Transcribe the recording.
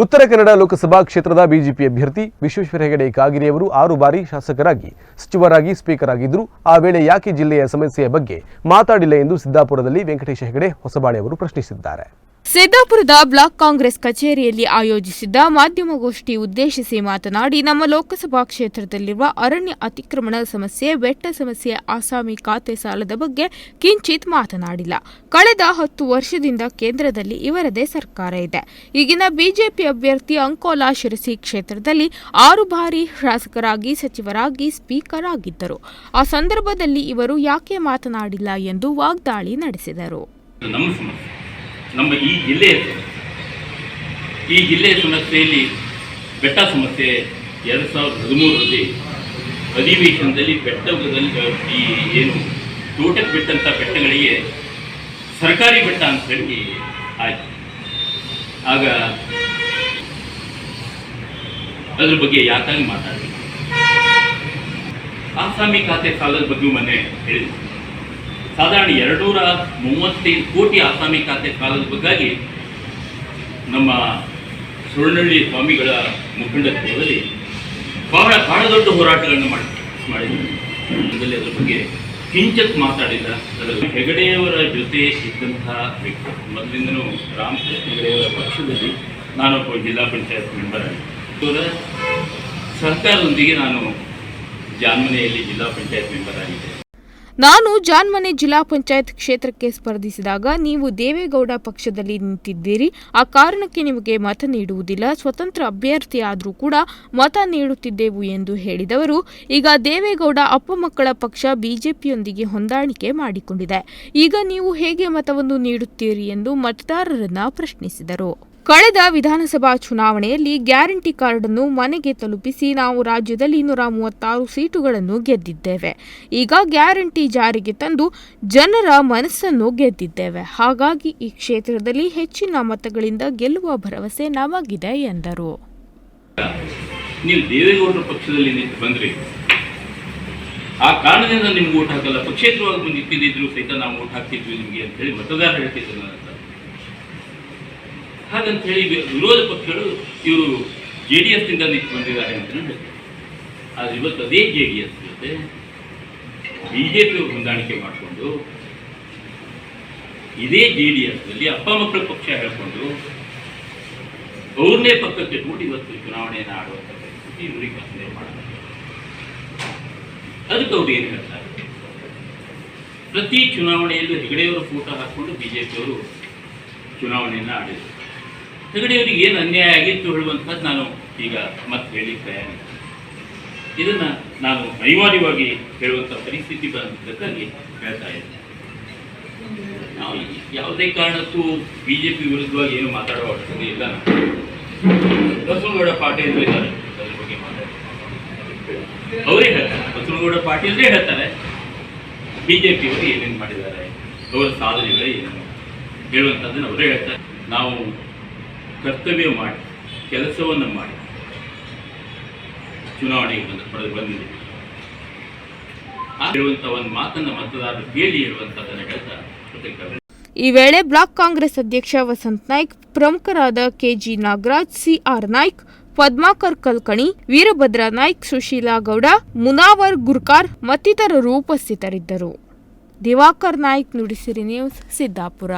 ಉತ್ತರ ಕನ್ನಡ ಲೋಕಸಭಾ ಕ್ಷೇತ್ರದ ಬಿಜೆಪಿ ಅಭ್ಯರ್ಥಿ ವಿಶ್ವೇಶ್ವರ ಹೆಗಡೆ ಕಾಗೇರಿಯವರು 6 ಬಾರಿ ಶಾಸಕರಾಗಿ ಸಚಿವರಾಗಿ ಸ್ಪೀಕರ್ ಆಗಿದ್ದರು. ಆ ವೇಳೆ ಯಾಕೆ ಜಿಲ್ಲೆಯ ಸಮಸ್ಯೆಯ ಬಗ್ಗೆ ಮಾತಾಡಿಲ್ಲ ಎಂದು ಸಿದ್ದಾಪುರದಲ್ಲಿ ವೆಂಕಟೇಶ ಹೆಗಡೆ ಹೊಸಬಾಳೆ ಅವರು ಪ್ರಶ್ನಿಸಿದ್ದಾರೆ. ಸಿದ್ದಾಪುರದ ಬ್ಲಾಕ್ ಕಾಂಗ್ರೆಸ್ ಕಚೇರಿಯಲ್ಲಿ ಆಯೋಜಿಸಿದ್ದ ಮಾಧ್ಯಮಗೋಷ್ಠಿ ಉದ್ದೇಶಿಸಿ ಮಾತನಾಡಿ, ನಮ್ಮ ಲೋಕಸಭಾ ಕ್ಷೇತ್ರದಲ್ಲಿರುವ ಅರಣ್ಯ ಅತಿಕ್ರಮಣ ಸಮಸ್ಯೆ, ಬೆಟ್ಟ ಸಮಸ್ಯೆ, ಆಸಾಮಿ ಖಾತೆ ಸಾಲದ ಬಗ್ಗೆ ಕಿಂಚಿತ್ ಮಾತನಾಡಿಲ್ಲ. ಕಳೆದ 10 ವರ್ಷದಿಂದ ಕೇಂದ್ರದಲ್ಲಿ ಇವರದೇ ಸರ್ಕಾರ ಇದೆ. ಈಗಿನ ಬಿಜೆಪಿ ಅಭ್ಯರ್ಥಿ ಅಂಕೋಲಾ ಶಿರಸಿ ಕ್ಷೇತ್ರದಲ್ಲಿ 6 ಬಾರಿ ಶಾಸಕರಾಗಿ ಸಚಿವರಾಗಿ ಸ್ಪೀಕರ್ ಆಗಿದ್ದರು. ಆ ಸಂದರ್ಭದಲ್ಲಿ ಇವರು ಯಾಕೆ ಮಾತನಾಡಿಲ್ಲ ಎಂದು ವಾಗ್ದಾಳಿ ನಡೆಸಿದರು. ನಮ್ಮ ಈ ಜಿಲ್ಲೆಯ ಸಮಸ್ಯೆಯಲ್ಲಿ ಬೆಟ್ಟ ಸಮಸ್ಯೆ 2013ರಲ್ಲಿ ಅಧಿವೇಶನದಲ್ಲಿ ಬೆಟ್ಟದಲ್ಲಿ ಈ ಏನು ತೋಟಕ್ಕೆ ಬಿಟ್ಟಂಥ ಬೆಟ್ಟಗಳಿಗೆ ಸರ್ಕಾರಿ ಬೆಟ್ಟ ಅಂತ ಹೇಳಿ ಆಯಿತು. ಆಗ ಅದ್ರ ಬಗ್ಗೆ ಯಾಕಾಗಿ ಮಾತಾಡಿ ಆಸಾಮಿ ಖಾತೆ ಸಾಲದ ಬಗ್ಗೆ ಮೊನ್ನೆ ಹೇಳಿದ್ರು. ಸಾಧಾರಣ 235 ಕೋಟಿ ಆಸಾಮಿ ಖಾತೆ ಸಾಲದ ಬಗ್ಗಾಗಿ ನಮ್ಮ ಸುವರ್ಣಹಳ್ಳಿ ಸ್ವಾಮಿಗಳ ಮುಖಂಡತ್ವದಲ್ಲಿ ಬಹಳ ದೊಡ್ಡ ಹೋರಾಟಗಳನ್ನು ಮಾಡಿದ್ದಾರೆ. ಅದರ ಬಗ್ಗೆ ಕಿಂಚಿತ್ ಮಾತಾಡಿಲ್ಲ. ಹೆಗಡೆಯವರ ಜೊತೆ ಇದ್ದಂತಹ ವ್ಯಕ್ತಿ ಮೊದಲಿಂದನೂ ರಾಮಕೃಷ್ಣ ಹೆಗಡೆಯವರ ಪಕ್ಷದಲ್ಲಿ ನಾನೊಬ್ಬ ಜಿಲ್ಲಾ ಪಂಚಾಯತ್ ಮೆಂಬರ್ ಆಗಿದ್ದೆ. ಅವರ ಸರ್ಕಾರದೊಂದಿಗೆ ನಾನು ಜಾನ್ಮನೆಯಲ್ಲಿ ಜಿಲ್ಲಾ ಪಂಚಾಯತ್ ಮೆಂಬರ್ ಆಗಿದ್ದೆ. ನಾನು ಜಾನ್ಮನೆ ಜಿಲ್ಲಾ ಪಂಚಾಯತ್ ಕ್ಷೇತ್ರಕ್ಕೆ ಸ್ಪರ್ಧಿಸಿದಾಗ ನೀವು ದೇವೇಗೌಡ ಪಕ್ಷದಲ್ಲಿ ನಿಂತಿದ್ದೀರಿ. ಆ ಕಾರಣಕ್ಕೆ ನಿಮಗೆ ಮತ ನೀಡುವುದಿಲ್ಲ. ಸ್ವತಂತ್ರ ಅಭ್ಯರ್ಥಿಯಾದರೂ ಕೂಡ ಮತ ನೀಡುತ್ತಿದ್ದೆವು ಎಂದು ಹೇಳಿದವರು, ಈಗ ದೇವೇಗೌಡ ಅಪ್ಪಮಕ್ಕಳ ಪಕ್ಷ ಬಿಜೆಪಿಯೊಂದಿಗೆ ಹೊಂದಾಣಿಕೆ ಮಾಡಿಕೊಂಡಿದೆ. ಈಗ ನೀವು ಹೇಗೆ ಮತವನ್ನು ನೀಡುತ್ತೀರಿ ಎಂದು ಮತದಾರರನ್ನ ಪ್ರಶ್ನಿಸಿದರು. ಕಳೆದ ವಿಧಾನಸಭಾ ಚುನಾವಣೆಯಲ್ಲಿ ಗ್ಯಾರಂಟಿ ಕಾರ್ಡ್ ಅನ್ನು ಮನೆಗೆ ತಲುಪಿಸಿ ನಾವು ರಾಜ್ಯದಲ್ಲಿ 236 ಸೀಟುಗಳನ್ನು ಗೆದ್ದಿದ್ದೇವೆ. ಈಗ ಗ್ಯಾರಂಟಿ ಜಾರಿಗೆ ತಂದು ಜನರ ಮನಸ್ಸನ್ನು ಗೆದ್ದಿದ್ದೇವೆ. ಹಾಗಾಗಿ ಈ ಕ್ಷೇತ್ರದಲ್ಲಿ ಹೆಚ್ಚಿನ ಮತಗಳಿಂದ ಗೆಲ್ಲುವ ಭರವಸೆ ನಮಗಿದೆ ಎಂದರು. ನೀವು ದೇವೇಗೌಡರ ಪಕ್ಷದಲ್ಲಿ ನಿಂತು ಬಂದ್ರಿ, ಆ ಕಾರಣದಿಂದ ನಿಮ್ಗೆ ಓಟ್ ಹಾಕಲ್ಲ, ಪಕ್ಷೇತರವಾಗಿ ಬಂದು ನಿಂತಿದ್ರು ಸಹಿತ ನಾವು ಓಟ್ ಹಾಕ್ತಿದ್ವಿ ನಿಮಗೆ ಅಂತ ಹೇಳಿ ಮತದಾರರು ಹೇಳ್ತಿದ್ರು ನನ್ನ ಹತ್ರ. ಹಾಗಂತ ಹೇಳಿ ವಿರೋಧ ಪಕ್ಷಗಳು ಇವರು JDS ನಿಂದ ನಿಂತು ಬಂದಿದ್ದಾರೆ ಅಂತ ಹೇಳ್ತಾರೆ. ಆದರೆ ಇವತ್ತು ಅದೇ JDS ಜೊತೆ ಬಿಜೆಪಿ ಹೊಂದಾಣಿಕೆ ಮಾಡಿಕೊಂಡು ಇದೇ JDSನಲ್ಲಿ ಅಪ್ಪ ಮಕ್ಕಳ ಪಕ್ಷ ಹೇಳ್ಕೊಂಡು ಅವ್ರನ್ನೇ ಪಕ್ಕಕ್ಕೆ ಇಟ್ಬಿಟ್ಟು ಇವತ್ತು ಚುನಾವಣೆಯನ್ನು ಆಡುವಂಥ ಪರಿಸ್ಥಿತಿ ಇವರಿಗೆ ಬಂದೇ ಮಾಡಬೇಕು. ಅದಕ್ಕೆ ಅವ್ರು ಏನು ಹೇಳ್ತಾರೆ, ಪ್ರತಿ ಚುನಾವಣೆಯಲ್ಲೂ ಹೆಗಡೆಯವರ ಫೋಟೋ ಹಾಕ್ಕೊಂಡು ಬಿಜೆಪಿಯವರು ಚುನಾವಣೆಯನ್ನು ಆಡಿದರು. ಹೆಗಡೆಯವರಿಗೆ ಏನು ಅನ್ಯಾಯ ಆಗಿತ್ತು ಹೇಳುವಂಥದ್ದು ನಾನು ಈಗ ಮತ್ತೆ ಹೇಳಲಿಕ್ಕೆ ತಯಾರಿ. ಇದನ್ನು ನಾನು ಅನಿವಾರ್ಯವಾಗಿ ಹೇಳುವಂಥ ಪರಿಸ್ಥಿತಿ ಬಂದಕ್ಕಾಗಿ ಹೇಳ್ತಾ ಇದ್ದೇನೆ. ನಾವು ಯಾವುದೇ ಕಾರಣಕ್ಕೂ ಬಿಜೆಪಿ ವಿರುದ್ಧವಾಗಿ ಏನು ಮಾತಾಡುವ ಅವಶ್ಯಕತೆ ಇಲ್ಲ. ಬಸವನಗೌಡ ಪಾಟೀಲ್ ಇದ್ದಾರೆ, ಅದ್ರ ಬಗ್ಗೆ ಮಾತಾಡ್ತಾರೆ, ಅವರೇ ಹೇಳ್ತಾರೆ. ಬಸವನಗೌಡ ಪಾಟೀಲ್ರೇ ಹೇಳ್ತಾರೆ ಬಿಜೆಪಿಯವರು ಏನೇನು ಮಾಡಿದ್ದಾರೆ, ಅವರ ಸಾಧನೆಗಳು ಏನೇನು ಹೇಳುವಂಥದ್ದನ್ನು ಅವರೇ ಹೇಳ್ತಾರೆ. ನಾವು ಕರ್ತವ್ಯ ಮಾಡಿ ಕೆಲಸವನ್ನು ಮಾಡಿ ಚುನಾವಣೆಗೆ ಬಂದಿದೆ ಹೇಳುವಂಥ ಒಂದು ಮಾತನ್ನು ಮತದಾರರು ಕೇಳಿ ಹೇಳುವಂಥದ್ದನ್ನು ಹೇಳ್ತಾ. ಈ ವೇಳೆ ಬ್ಲಾಕ್ ಕಾಂಗ್ರೆಸ್ ಅಧ್ಯಕ್ಷ ವಸಂತ್ ನಾಯ್ಕ್, ಪ್ರಮುಖರಾದ KG ನಾಗರಾಜ್, CR ನಾಯ್ಕ್, ಪದ್ಮಾಕರ್ ಕಲ್ಕಣಿ, ವೀರಭದ್ರ ನಾಯ್ಕ್, ಸುಶೀಲಾ ಗೌಡ, ಮುನಾವರ್ ಗುರ್ಕಾರ್ ಮತ್ತಿತರರು ಉಪಸ್ಥಿತರಿದ್ದರು. ದಿವಾಕರ್ ನಾಯ್ಕ್, ನುಡಿಸಿರಿ ನ್ಯೂಸ್, ಸಿದ್ದಾಪುರ.